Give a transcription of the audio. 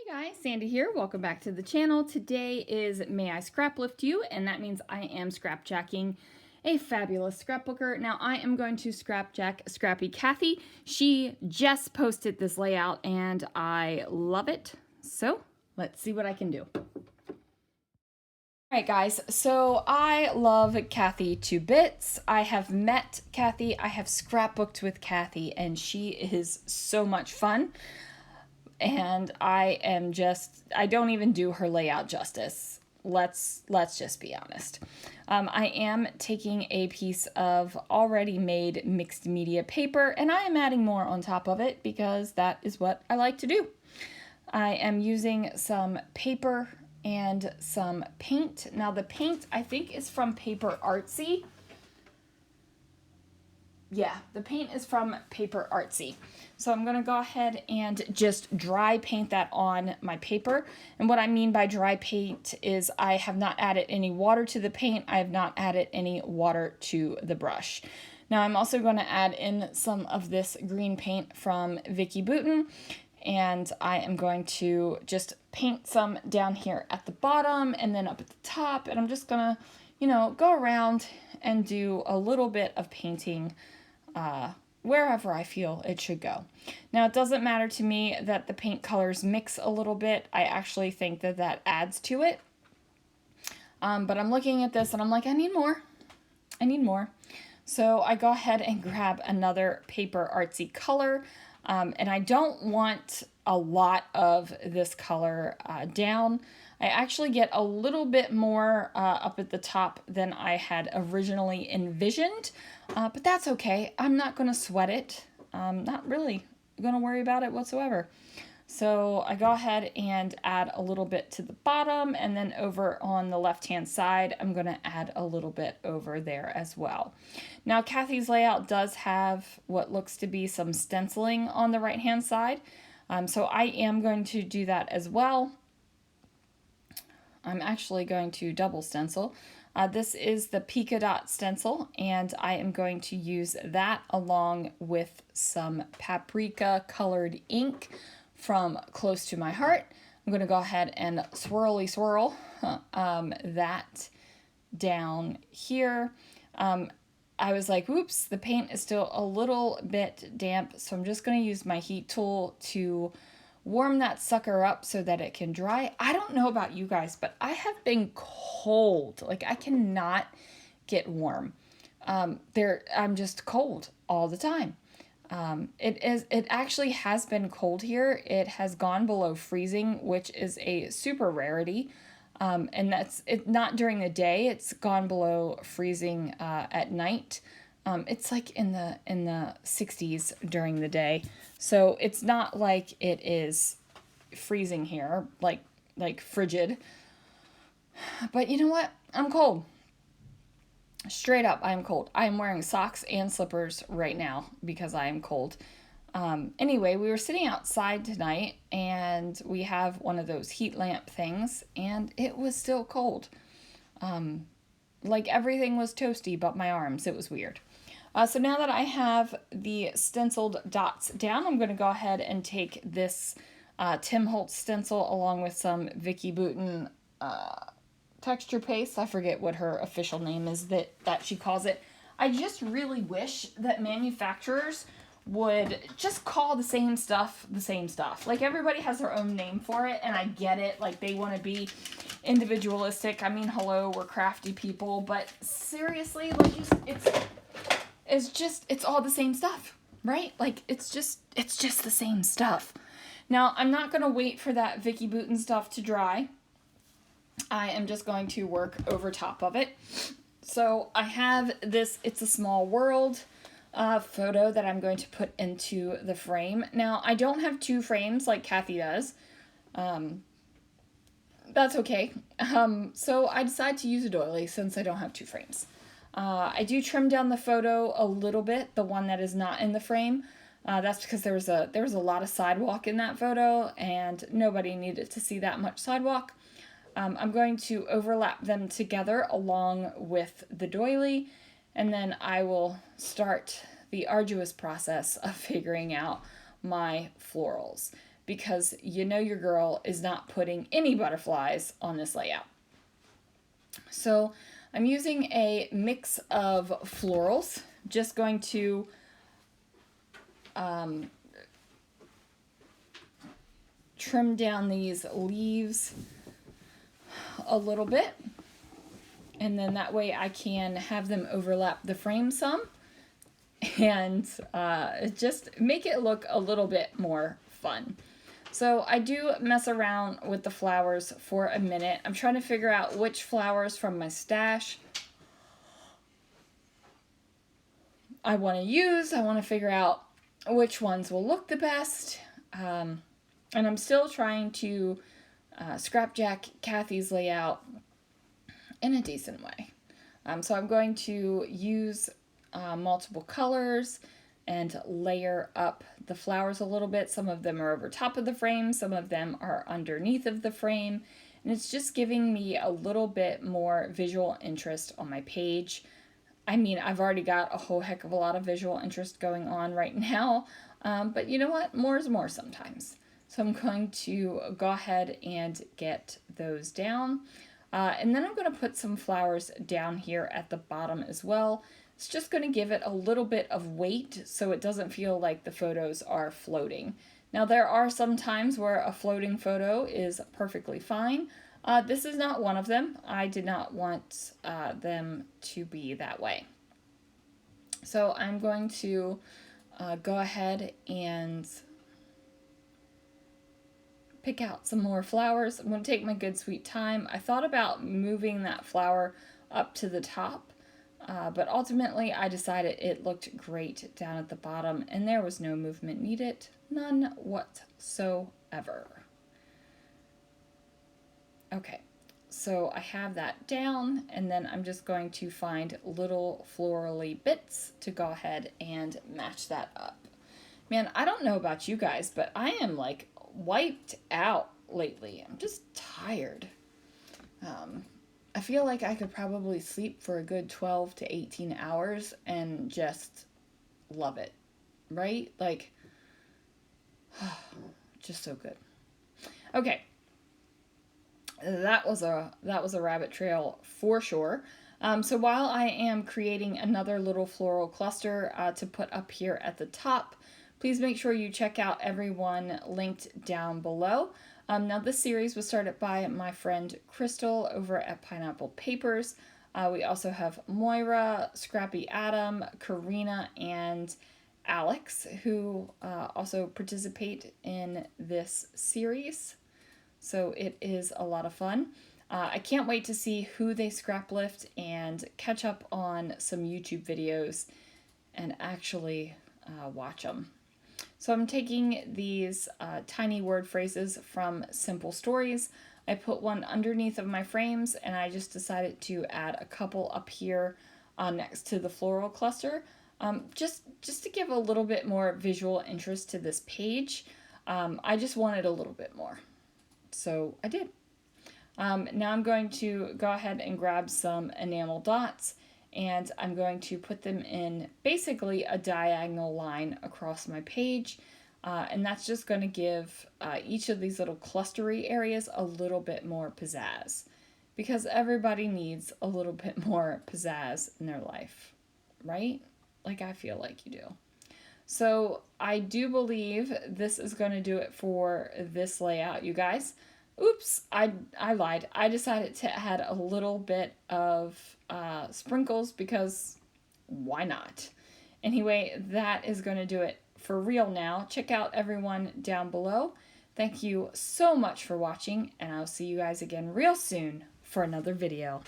Hey guys, Sandy here. Welcome back to the channel. Today is May I Scraplift You, and that means I am scrapjacking a fabulous scrapbooker. Now I am going to scrapjack Scrappy Kathy. She just posted this layout and I love it. So let's see what I can do. Alright guys, so I love Kathy to bits. I have met Kathy, I have scrapbooked with Kathy, and she is so much fun. And I don't even do her layout justice. Let's just be honest. I am taking a piece of already made mixed media paper and I am adding more on top of it because that is what I like to do. I am using some paper and some paint. Now the paint I think is from Paper Artsy. Yeah, the paint is from Paper Artsy. So I'm going to go ahead and just dry paint that on my paper. And what I mean by dry paint is I have not added any water to the paint. I have not added any water to the brush. Now I'm also going to add in some of this green paint from Vicky Bouton. And I am going to just paint some down here at the bottom and then up at the top. And I'm just going to, go around and do a little bit of painting wherever I feel it should go. Now it doesn't matter to me that the paint colors mix a little bit. I actually think that that adds to it. But I'm looking at this and I'm like, I need more. I need more. So I go ahead and grab another Paper Artsy color. And I don't want a lot of this color down. I actually get a little bit more up at the top than I had originally envisioned, but that's okay. I'm not going to sweat it. I'm not really going to worry about it whatsoever. So I go ahead and add a little bit to the bottom, and then over on the left-hand side, I'm going to add a little bit over there as well. Now, Kathy's layout does have what looks to be some stenciling on the right-hand side, so I am going to do that as well. I'm actually going to double stencil. This is the Pika Dot stencil, and I am going to use that along with some paprika colored ink from Close to My Heart. I'm going to go ahead and swirly swirl that down here. I was like, oops, the paint is still a little bit damp, so I'm just going to use my heat tool to warm that sucker up so that it can dry. I don't know about you guys, but I have been cold. Like, I cannot get warm. I'm just cold all the time. It actually has been cold here. It has gone below freezing, which is a super rarity. And that's it, not during the day. It's gone below freezing at night. It's like in the 60s during the day. So it's not like it is freezing here, like frigid. But you know what? I'm cold. Straight up, I am cold. I am wearing socks and slippers right now because I am cold. Anyway, we were sitting outside tonight and we have one of those heat lamp things and it was still cold. Like everything was toasty but my arms. It was weird. So now that I have the stenciled dots down, I'm going to go ahead and take this Tim Holtz stencil along with some Vicky Bouton texture paste. I forget what her official name is that she calls it. I just really wish that manufacturers would just call the same stuff. Like, everybody has their own name for it, and I get it. Like, they want to be individualistic. I mean, hello, we're crafty people, but seriously, like, it's all the same stuff, right? Like, it's just the same stuff. Now, I'm not going to wait for that Vicky Bouton stuff to dry. I am just going to work over top of it. So I have this It's a Small World photo that I'm going to put into the frame. Now, I don't have two frames like Kathy does. That's okay. So I decided to use a doily since I don't have two frames. I do trim down the photo a little bit, the one that is not in the frame. That's because there was a lot of sidewalk in that photo and nobody needed to see that much sidewalk. I'm going to overlap them together along with the doily, and then I will start the arduous process of figuring out my florals. because you know your girl is not putting any butterflies on this layout. So I'm using a mix of florals, just going to trim down these leaves a little bit, and then that way I can have them overlap the frame some and just make it look a little bit more fun. So I do mess around with the flowers for a minute. I'm trying to figure out which flowers from my stash I want to use. I want to figure out which ones will look the best. And I'm still trying to scrapjack Kathy's layout in a decent way. So I'm going to use multiple colors and layer up the flowers a little bit. Some of them are over top of the frame, some of them are underneath of the frame, and it's just giving me a little bit more visual interest on my page. I mean, I've already got a whole heck of a lot of visual interest going on right now, but you know what? More is more sometimes. So I'm going to go ahead and get those down. And then I'm going to put some flowers down here at the bottom as well. It's just going to give it a little bit of weight so it doesn't feel like the photos are floating. Now there are some times where a floating photo is perfectly fine. This is not one of them. I did not want them to be that way. So I'm going to go ahead and pick out some more flowers. I'm going to take my good sweet time. I thought about moving that flower up to the top, but ultimately I decided it looked great down at the bottom and there was no movement needed, none whatsoever. Okay, so I have that down, and then I'm just going to find little florally bits to go ahead and match that up. Man, I don't know about you guys, but I am like wiped out lately. I'm just tired. I feel like I could probably sleep for a good 12 to 18 hours and just love it, right? Like, just so good. Okay, that was a rabbit trail for sure. So while I am creating another little floral cluster to put up here at the top, please make sure you check out everyone linked down below. Now this series was started by my friend Crystal over at Pineapple Papers. We also have Moira, Scrappy Adam, Karina, and Alex, who also participate in this series. So it is a lot of fun. I can't wait to see who they scraplift and catch up on some YouTube videos and actually watch them. So I'm taking these tiny word phrases from Simple Stories. I put one underneath of my frames, and I just decided to add a couple up here next to the floral cluster, just to give a little bit more visual interest to this page. I just wanted a little bit more, so I did. Now I'm going to go ahead and grab some enamel dots, and I'm going to put them in basically a diagonal line across my page, and that's just going to give each of these little clustery areas a little bit more pizzazz, because everybody needs a little bit more pizzazz in their life, right? Like I feel like you do. So I do believe this is going to do it for this layout, you guys. Oops, I lied. I decided to add a little bit of sprinkles because why not? Anyway, that is going to do it for real now. Check out everyone down below. Thank you so much for watching, and I'll see you guys again real soon for another video.